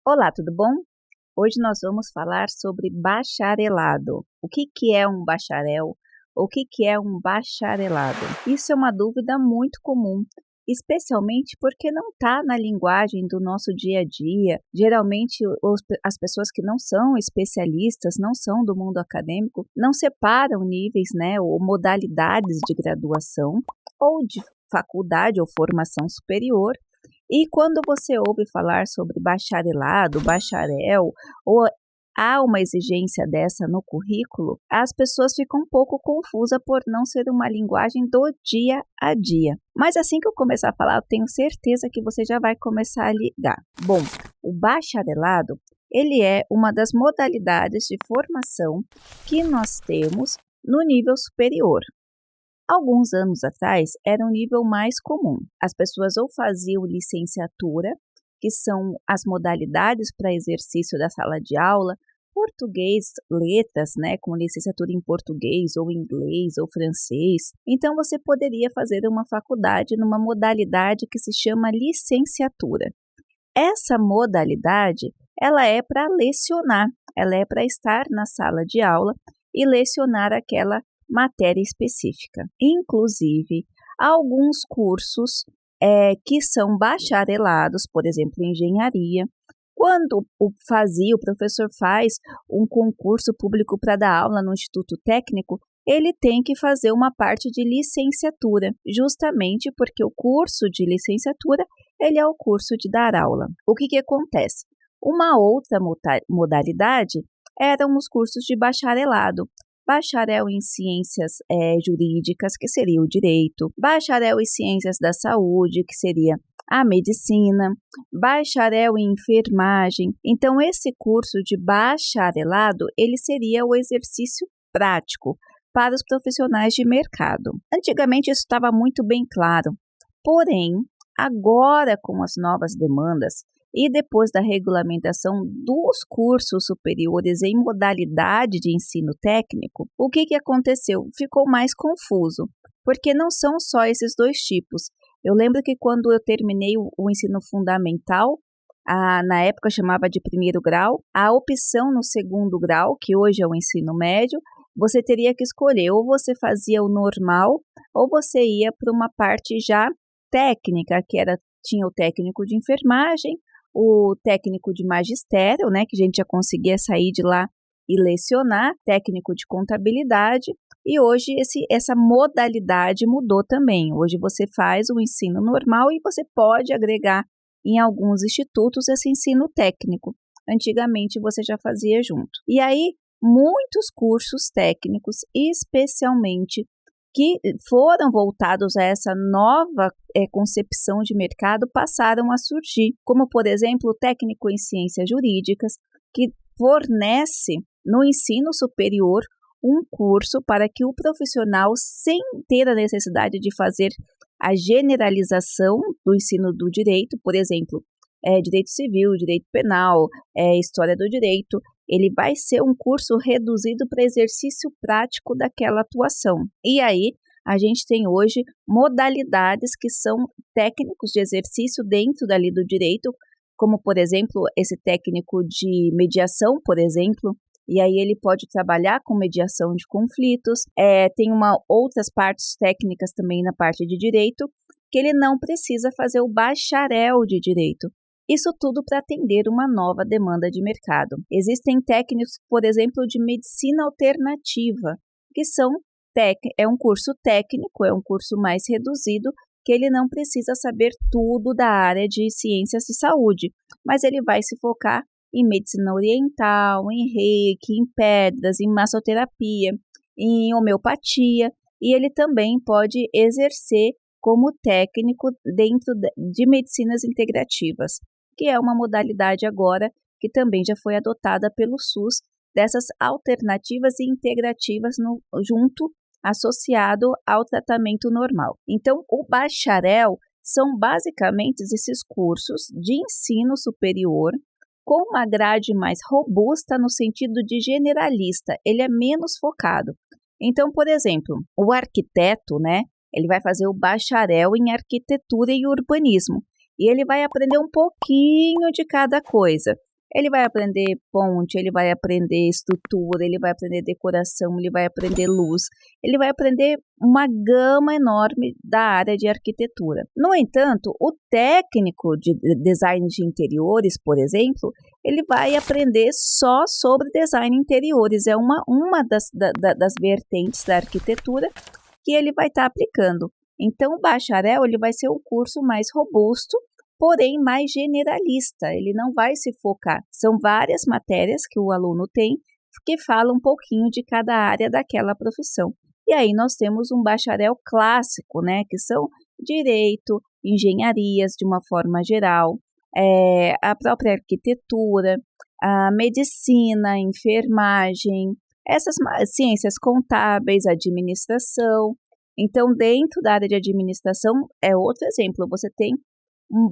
Olá, tudo bom? Hoje nós vamos falar sobre bacharelado. O que é um bacharel? O que é um bacharelado? Isso é uma dúvida muito comum, especialmente porque não está na linguagem do nosso dia a dia. Geralmente, as pessoas que não são especialistas, não são do mundo acadêmico, não separam níveis, né, ou modalidades de graduação ou de faculdade ou formação superior. E quando você ouve falar sobre bacharelado, bacharel, ou há uma exigência dessa no currículo, as pessoas ficam um pouco confusas por não ser uma linguagem do dia a dia. Mas assim que eu começar a falar, eu tenho certeza que você já vai começar a ligar. Bom, o bacharelado, ele é uma das modalidades de formação que nós temos no nível superior. Alguns anos atrás era um nível mais comum. As pessoas ou faziam licenciatura, que são as modalidades para exercício da sala de aula, português, letras, né, com licenciatura em português ou inglês ou francês. Então você poderia fazer uma faculdade numa modalidade que se chama licenciatura. Essa modalidade, ela é para lecionar, ela é para estar na sala de aula e lecionar aquela matéria específica. Inclusive, alguns cursos que são bacharelados, por exemplo, engenharia, quando o professor faz um concurso público para dar aula no Instituto Técnico, ele tem que fazer uma parte de licenciatura, justamente porque o curso de licenciatura ele é o curso de dar aula. O que acontece? Uma outra modalidade eram os cursos de bacharelado. Bacharel em ciências jurídicas, que seria o direito, bacharel em ciências da saúde, que seria a medicina, bacharel em enfermagem. Então, esse curso de bacharelado, ele seria o exercício prático para os profissionais de mercado. Antigamente, isso estava muito bem claro, porém, agora com as novas demandas, e depois da regulamentação dos cursos superiores em modalidade de ensino técnico, o que aconteceu? Ficou mais confuso, porque não são só esses dois tipos. Eu lembro que quando eu terminei o ensino fundamental, na época chamava de primeiro grau, a opção no segundo grau, que hoje é o ensino médio, você teria que escolher, ou você fazia o normal, ou você ia para uma parte já técnica, tinha o técnico de enfermagem, o técnico de magistério, né, que a gente já conseguia sair de lá e lecionar, técnico de contabilidade, e hoje essa modalidade mudou também. Hoje você faz o ensino normal e você pode agregar em alguns institutos esse ensino técnico. Antigamente você já fazia junto. E aí, muitos cursos técnicos, especialmente que foram voltados a essa nova concepção de mercado, passaram a surgir, como, por exemplo, o técnico em ciências jurídicas, que fornece no ensino superior um curso para que o profissional, sem ter a necessidade de fazer a generalização do ensino do direito, por exemplo, direito civil, direito penal, história do direito, ele vai ser um curso reduzido para exercício prático daquela atuação. E aí, a gente tem hoje modalidades que são técnicos de exercício dentro dali do direito, como, por exemplo, esse técnico de mediação, por exemplo, e aí ele pode trabalhar com mediação de conflitos. Tem outras partes técnicas também na parte de direito, que ele não precisa fazer o bacharel de direito. Isso tudo para atender uma nova demanda de mercado. Existem técnicos, por exemplo, de medicina alternativa, que é um curso técnico, é um curso mais reduzido, que ele não precisa saber tudo da área de ciências de saúde, mas ele vai se focar em medicina oriental, em reiki, em pedras, em massoterapia, em homeopatia, e ele também pode exercer como técnico dentro de medicinas integrativas, que é uma modalidade agora que também já foi adotada pelo SUS, dessas alternativas e integrativas associado ao tratamento normal. Então, o bacharel são basicamente esses cursos de ensino superior com uma grade mais robusta no sentido de generalista, ele é menos focado. Então, por exemplo, o arquiteto, né, ele vai fazer o bacharel em arquitetura e urbanismo, e ele vai aprender um pouquinho de cada coisa. Ele vai aprender ponte, ele vai aprender estrutura, ele vai aprender decoração, ele vai aprender luz, ele vai aprender uma gama enorme da área de arquitetura. No entanto, o técnico de design de interiores, por exemplo, ele vai aprender só sobre design de interiores. É uma das vertentes da arquitetura que ele vai estar aplicando. Então, o bacharel ele vai ser um curso mais robusto, porém mais generalista. Ele não vai se focar. São várias matérias que o aluno tem que falam um pouquinho de cada área daquela profissão. E aí nós temos um bacharel clássico, né, que são direito, engenharias de uma forma geral, a própria arquitetura, a medicina, enfermagem, essas ciências contábeis, administração. Então, dentro da área de administração, é outro exemplo, você tem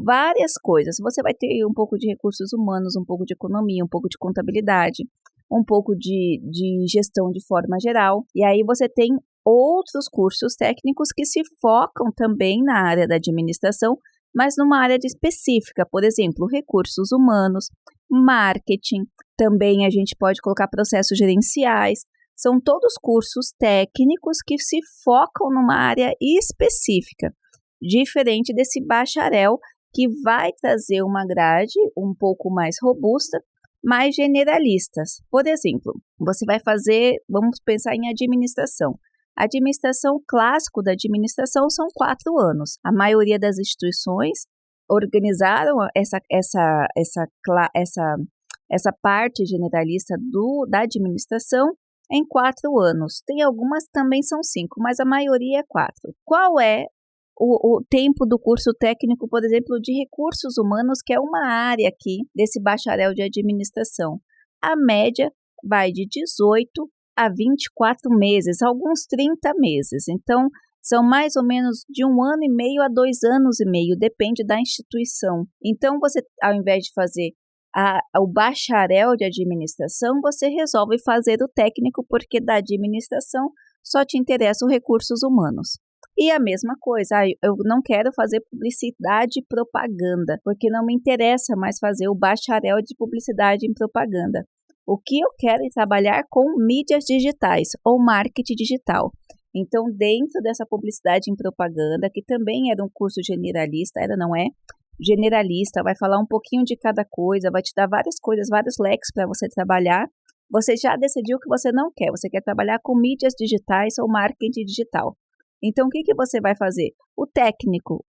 várias coisas. Você vai ter um pouco de recursos humanos, um pouco de economia, um pouco de contabilidade, um pouco de gestão de forma geral. E aí você tem outros cursos técnicos que se focam também na área da administração, mas numa área específica, por exemplo, recursos humanos, marketing, também a gente pode colocar processos gerenciais. São todos cursos técnicos que se focam numa área específica, diferente desse bacharel que vai trazer uma grade um pouco mais robusta, mais generalistas. Por exemplo, você vai fazer, vamos pensar em administração. A administração clássico da administração são 4 anos. A maioria das instituições organizaram essa parte generalista da administração em 4 anos. Tem algumas também são 5, mas a maioria é 4. Qual é o tempo do curso técnico, por exemplo, de recursos humanos, que é uma área aqui desse bacharel de administração? A média vai de 18 a 24 meses, alguns 30 meses. Então, são mais ou menos de 1 ano e meio a 2 anos e meio, depende da instituição. Então, você, ao invés de fazer o bacharel de administração, você resolve fazer o técnico, porque da administração só te interessa os recursos humanos. E a mesma coisa, eu não quero fazer publicidade e propaganda, porque não me interessa mais fazer o bacharel de publicidade e propaganda. O que eu quero é trabalhar com mídias digitais ou marketing digital. Então, dentro dessa publicidade e propaganda, que também era um curso generalista, generalista, vai falar um pouquinho de cada coisa, vai te dar várias coisas, vários leques para você trabalhar. Você já decidiu que você não quer, você quer trabalhar com mídias digitais ou marketing digital. Então, o que você vai fazer? O técnico,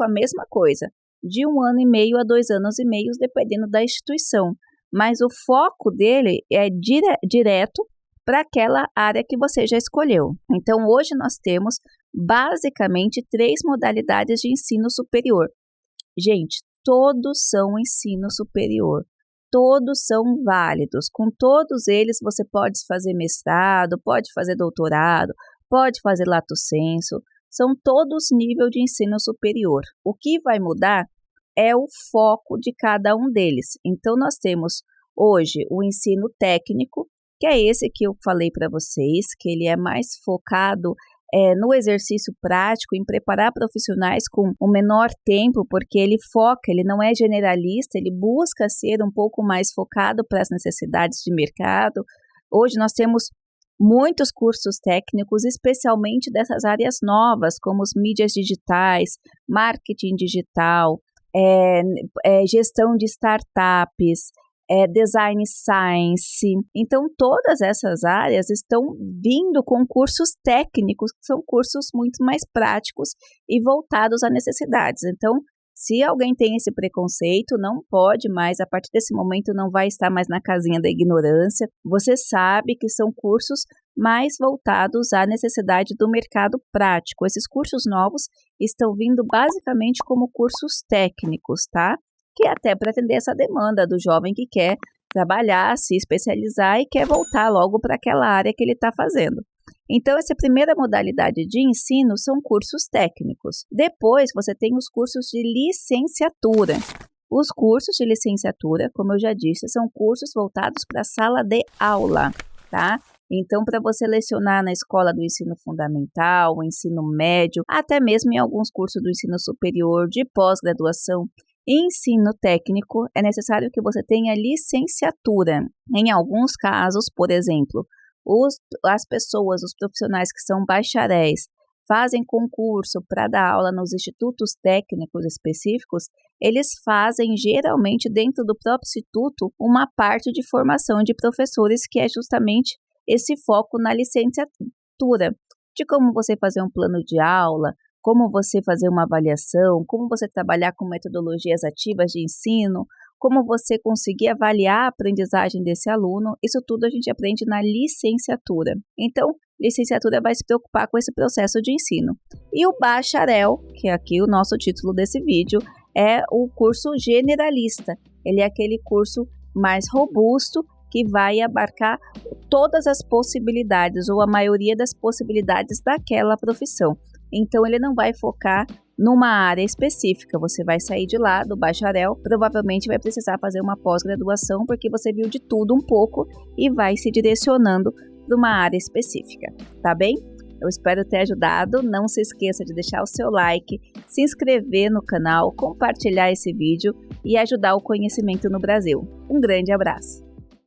a mesma coisa, de 1 ano e meio a 2 anos e meio, dependendo da instituição. Mas o foco dele é direto para aquela área que você já escolheu. Então, hoje nós temos basicamente 3 modalidades de ensino superior. Gente, todos são ensino superior. Todos são válidos. Com todos eles, você pode fazer mestrado, pode fazer doutorado, pode fazer lato sensu, são todos nível de ensino superior. O que vai mudar é o foco de cada um deles. Então, nós temos hoje o ensino técnico, que é esse que eu falei para vocês, que ele é mais focado no exercício prático, em preparar profissionais com o menor tempo, porque ele foca, ele não é generalista, ele busca ser um pouco mais focado para as necessidades de mercado. Hoje nós temos muitos cursos técnicos, especialmente dessas áreas novas, como as mídias digitais, marketing digital, gestão de startups, design science. Então, todas essas áreas estão vindo com cursos técnicos, que são cursos muito mais práticos e voltados a necessidades. Então, se alguém tem esse preconceito, não pode mais, a partir desse momento não vai estar mais na casinha da ignorância. Você sabe que são cursos mais voltados à necessidade do mercado prático. Esses cursos novos estão vindo basicamente como cursos técnicos, tá? Que é até para atender essa demanda do jovem que quer trabalhar, se especializar e quer voltar logo para aquela área que ele está fazendo. Então, essa primeira modalidade de ensino são cursos técnicos. Depois, você tem os cursos de licenciatura. Os cursos de licenciatura, como eu já disse, são cursos voltados para a sala de aula, tá? Então, para você lecionar na escola do ensino fundamental, o ensino médio, até mesmo em alguns cursos do ensino superior, de pós-graduação, Em ensino técnico, é necessário que você tenha licenciatura. Em alguns casos, por exemplo, as pessoas, os profissionais que são bacharéis, fazem concurso para dar aula nos institutos técnicos específicos, eles fazem geralmente dentro do próprio instituto uma parte de formação de professores que é justamente esse foco na licenciatura, de como você fazer um plano de aula, como você fazer uma avaliação, como você trabalhar com metodologias ativas de ensino, como você conseguir avaliar a aprendizagem desse aluno, isso tudo a gente aprende na licenciatura. Então, licenciatura vai se preocupar com esse processo de ensino. E o bacharel, que é aqui o nosso título desse vídeo, é o curso generalista. Ele é aquele curso mais robusto que vai abarcar todas as possibilidades ou a maioria das possibilidades daquela profissão. Então, ele não vai focar numa área específica. Você vai sair de lá do bacharel, provavelmente vai precisar fazer uma pós-graduação, porque você viu de tudo um pouco e vai se direcionando para uma área específica, tá bem? Eu espero ter ajudado. Não se esqueça de deixar o seu like, se inscrever no canal, compartilhar esse vídeo e ajudar o conhecimento no Brasil. Um grande abraço!